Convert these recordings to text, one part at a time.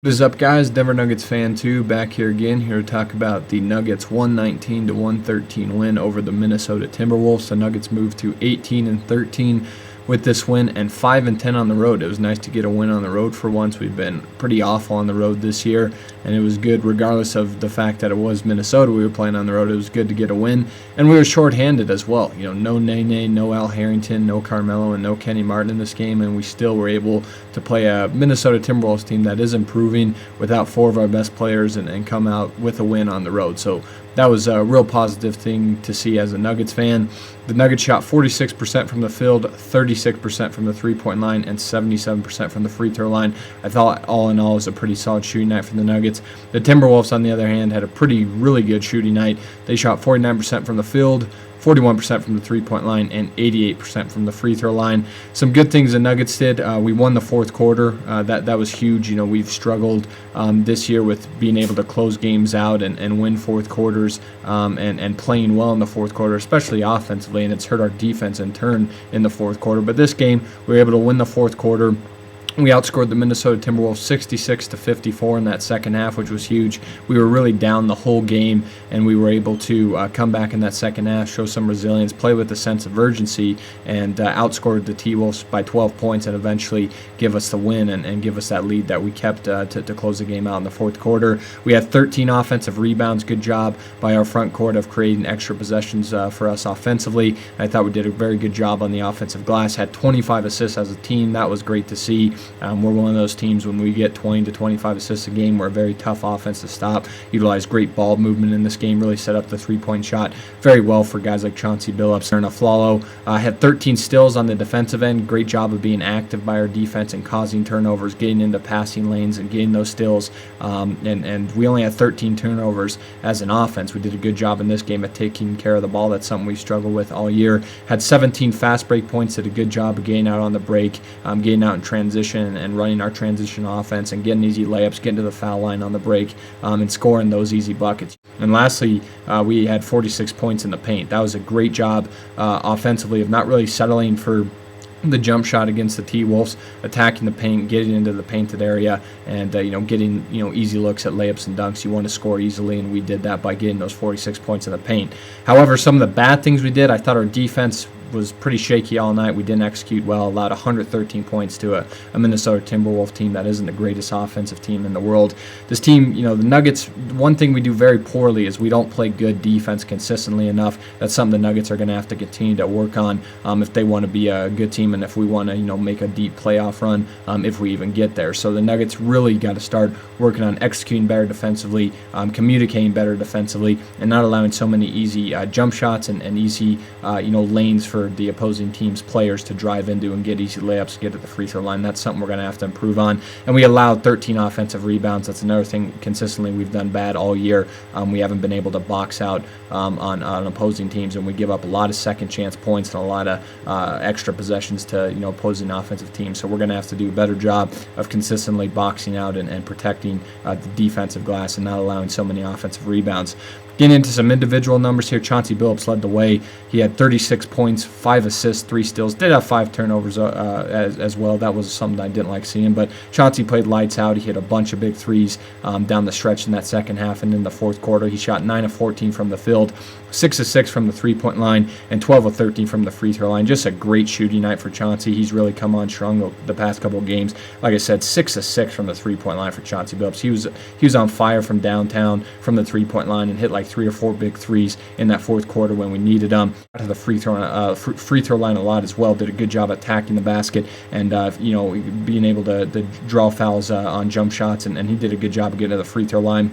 What is up, guys? Denver Nuggets fan 2 back here again, here to talk about the Nuggets 119 to 113 win over the Minnesota Timberwolves. The Nuggets moved to 18-13 with this win and 5-10 on the road. It was nice to get a win on the road for once. We've been pretty awful on the road this year, and it was good regardless of the fact that it was Minnesota. We were playing on the road. It was good to get a win, and we were shorthanded as well. You know, no Nene, no Al Harrington, no Carmelo, and no Kenny Martin in this game, and we still were able to play a Minnesota Timberwolves team that is improving without four of our best players and come out with a win on the road. So that was a real positive thing to see as a Nuggets fan. The Nuggets shot 46% from the field, 36% from the three-point line, and 77% from the free throw line. I thought all in all it was a pretty solid shooting night for the Nuggets. The Timberwolves, on the other hand, had a really good shooting night. They shot 49% from the field, 41% from the three-point line, and 88% from the free throw line. Some good things the Nuggets did. We won the fourth quarter. That was huge. You know, we've struggled this year with being able to close games out and win fourth quarters and playing well in the fourth quarter, especially offensively, and it's hurt our defense in turn in the fourth quarter. But this game, we were able to win the fourth quarter. We outscored the Minnesota Timberwolves 66-54 in that second half, which was huge. We were really down the whole game, and we were able to come back in that second half, show some resilience, play with a sense of urgency, and outscored the T-Wolves by 12 points and eventually give us the win and give us that lead that we kept to close the game out in the fourth quarter. We had 13 offensive rebounds. Good job by our front court of creating extra possessions for us offensively. I thought we did a very good job on the offensive glass. Had 25 assists as a team. That was great to see. We're one of those teams when we get 20 to 25 assists a game. We're a very tough offense to stop. Utilized great ball movement in this game. Really set up the three-point shot very well for guys like Chauncey Billups and Aflalo. Had 13 steals on the defensive end. Great job of being active by our defense and causing turnovers, getting into passing lanes and getting those steals. And we only had 13 turnovers as an offense. We did a good job in this game at taking care of the ball. That's something we struggled with all year. Had 17 fast break points. Did a good job of getting out on the break, getting out in transition and running our transition offense and getting easy layups, getting to the foul line on the break, and scoring those easy buckets. And lastly, we had 46 points in the paint. That was a great job offensively of not really settling for the jump shot against the T-Wolves, attacking the paint, getting into the painted area, and getting easy looks at layups and dunks. You want to score easily, and we did that by getting those 46 points in the paint. However, some of the bad things we did, I thought our defense was pretty shaky all night. We didn't execute well, allowed 113 points to a Minnesota Timberwolves team that isn't the greatest offensive team in the world. This team, the Nuggets, one thing we do very poorly is we don't play good defense consistently enough. That's something the Nuggets are going to have to continue to work on if they want to be a good team and if we want to, make a deep playoff run if we even get there. So the Nuggets really got to start working on executing better defensively, communicating better defensively, and not allowing so many easy jump shots and easy, lanes for the opposing team's players to drive into and get easy layups, get at the free throw line. That's something we're going to have to improve on. And we allowed 13 offensive rebounds. That's another thing consistently we've done bad all year. We haven't been able to box out on opposing teams, and we give up a lot of second chance points and a lot of extra possessions to opposing offensive teams. So we're going to have to do a better job of consistently boxing out and protecting the defensive glass and not allowing so many offensive rebounds. Getting into some individual numbers here, Chauncey Billups led the way. He had 36 points, 5 assists, 3 steals. Did have 5 turnovers as well. That was something I didn't like seeing. But Chauncey played lights out. He hit a bunch of big threes down the stretch in that second half and in the fourth quarter. He shot 9 of 14 from the field, 6 of 6 from the three-point line, and 12 of 13 from the free throw line. Just a great shooting night for Chauncey. He's really come on strong the past couple of games. Like I said, 6 of 6 from the three-point line for Chauncey Billups. He was on fire from downtown from the three-point line and hit like 3 or 4 big threes in that fourth quarter when we needed them. Got to the free throw line a lot as well. Did a good job attacking the basket and being able to draw fouls on jump shots, and he did a good job of getting to the free throw line.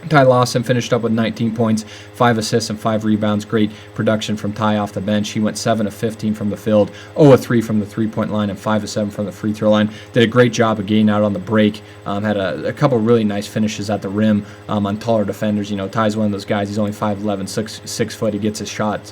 Ty Lawson finished up with 19 points, 5 assists, and 5 rebounds. Great production from Ty off the bench. He went 7 of 15 from the field, 0 of 3 from the three-point line, and 5 of 7 from the free throw line. Did a great job of getting out on the break. Had a couple really nice finishes at the rim on taller defenders. Ty's one of those guys. He's only 5'11", 6 foot. He gets his shots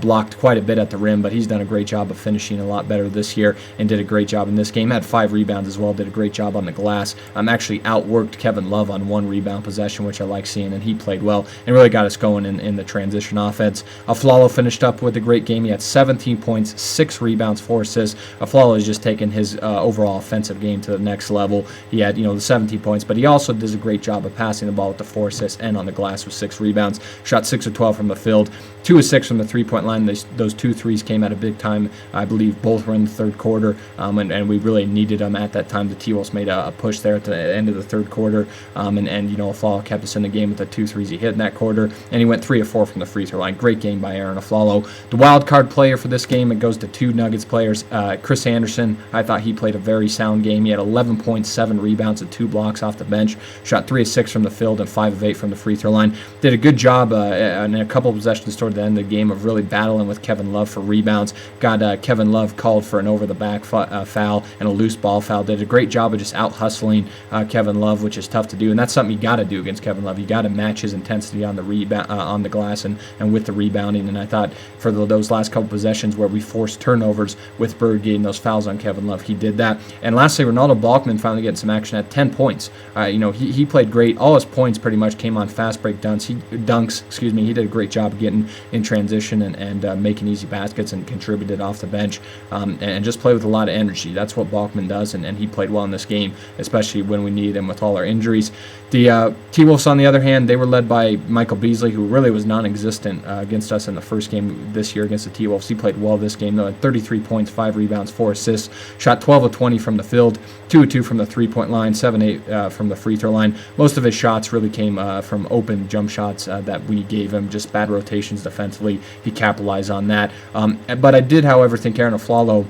blocked quite a bit at the rim, but he's done a great job of finishing a lot better this year and did a great job in this game. Had 5 rebounds as well. Did a great job on the glass. Actually outworked Kevin Love on 1 rebound possession, which I like seeing, and he played well and really got us going in the transition offense. Aflalo finished up with a great game. He had 17 points, 6 rebounds, 4 assists. Aflalo has just taken his overall offensive game to the next level. He had, the 17 points, but he also does a great job of passing the ball with the 4 assists and on the glass with 6 rebounds. Shot 6 of 12 from the field, 2 of 6 from the three-point line. Those 2 threes came at a big time. I believe both were in the third quarter, and we really needed them at that time. The T-Wolves made a push there at the end of the third quarter, and Aflalo kept us in the game with the 2 threes he hit in that quarter, and he went 3 of 4 from the free throw line. Great game by Aaron Aflalo. The wild card player for this game, it goes to 2 Nuggets players. Chris Anderson, I thought he played a very sound game. He had 11 points, 7 rebounds, and 2 blocks off the bench. Shot 3 of 6 from the field and 5 of 8 from the free throw line. Did a good job in a couple of possessions toward the end of the game of really battling with Kevin Love for rebounds. Got Kevin Love called for an over-the-back foul and a loose ball foul. Did a great job of just out-hustling Kevin Love, which is tough to do, and that's something you got to do against Kevin Love. You got to match his intensity on the rebound, on the glass, and with the rebounding. And I thought for those last couple possessions where we forced turnovers with Bird getting those fouls on Kevin Love, he did that. And lastly, Ronaldo Balkman finally getting some action at 10 points. He played great. All his points pretty much came on fast break dunks. He did a great job of getting in transition and making easy baskets and contributed off the bench and just played with a lot of energy. That's what Balkman does, and he played well in this game, especially when we needed him with all our injuries. The T-Wolves, on the other hand, they were led by Michael Beasley, who really was non-existent against us in the first game this year against the T-Wolves. He played well this game, though, at 33 points, 5 rebounds, 4 assists, shot 12 of 20 from the field, 2 of 2 from the three-point line, 7-8 from the free throw line. Most of his shots really came from open jump shots that we gave him, just bad rotations defensively. He capitalized on that. But I did, however, think Aaron Aflalo,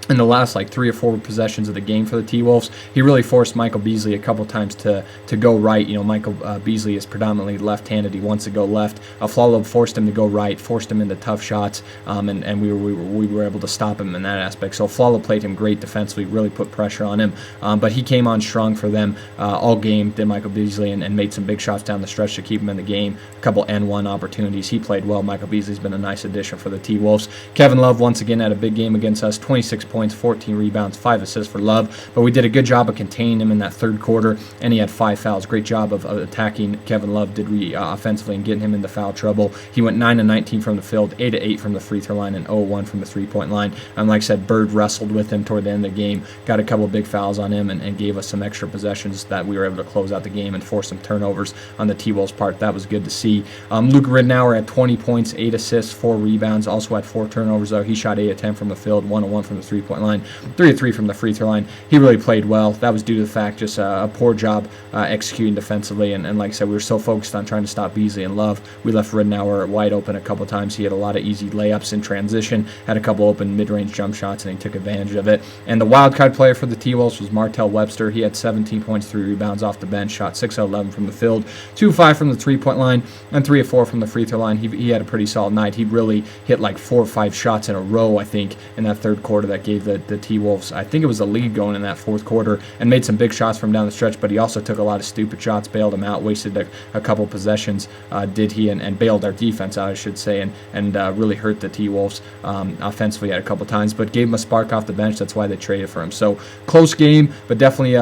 in the last 3 or 4 possessions of the game for the T-Wolves, he really forced Michael Beasley a couple times to go right. Michael Beasley is predominantly left-handed. He wants to go left. Aflalo forced him to go right, forced him into tough shots, and we were able to stop him in that aspect. So Aflalo played him great defensively, really put pressure on him. But he came on strong for them all game, did Michael Beasley, and made some big shots down the stretch to keep him in the game. A couple N1 opportunities. He played well. Michael Beasley's been a nice addition for the T-Wolves. Kevin Love once again had a big game against us, 26 points, 14 rebounds, 5 assists for Love, but we did a good job of containing him in that third quarter, and he had 5 fouls. Great job of attacking Kevin Love did we offensively and getting him into foul trouble. He went 9 of 19 from the field, 8 of 8 from the free throw line, and 0 of 1 from the three-point line. And like I said, Bird wrestled with him toward the end of the game, got a couple of big fouls on him, and gave us some extra possessions that we were able to close out the game and force some turnovers on the T-Wolves' part. That was good to see. Luke Ridnour had 20 points, 8 assists, 4 rebounds, also had 4 turnovers, though. He shot 8 of 10 from the field, 1 of 1 from the three-point line, 3 of 3 from the free throw line. He really played well. That was due to the fact just a poor job executing defensively, and like I said, we were so focused on trying to stop Beasley and Love, we left Ridnour wide open a couple times. He had a lot of easy layups in transition, had a couple open mid-range jump shots, and he took advantage of it. And the wild card player for the T-Wolves was Martell Webster. He had 17 points, 3 rebounds off the bench, shot 6 out of 11 from the field, 2 of 5 from the three-point line, and 3 of 4 from the free throw line. He had a pretty solid night. He really hit 4 or 5 shots in a row, I think, in that third quarter that gave the T-Wolves, I think it was the lead going in that fourth quarter, and made some big shots from down the stretch, but he also took a lot of stupid shots, bailed them out, wasted a couple possessions, and bailed our defense out, I should say, and really hurt the T-Wolves offensively at a couple times, but gave him a spark off the bench. That's why they traded for him. So close game, but definitely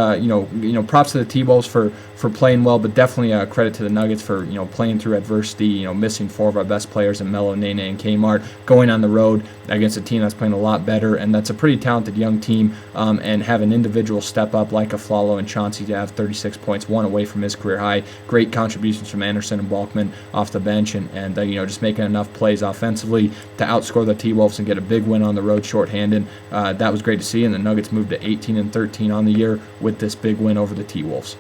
props to the T-Wolves for playing well, but definitely credit to the Nuggets for playing through adversity, missing 4 of our best players in Melo, Nene, and Kmart, going on the road against a team that's playing a lot better, and that's a pretty talented young team, and have an individual step up like Aflalo and Chauncey to have 36 points, 1 away from his career high. Great contributions from Anderson and Balkman off the bench, and just making enough plays offensively to outscore the T-Wolves and get a big win on the road shorthanded. That was great to see, and the Nuggets moved to 18-13 on the year with this big win over the T-Wolves.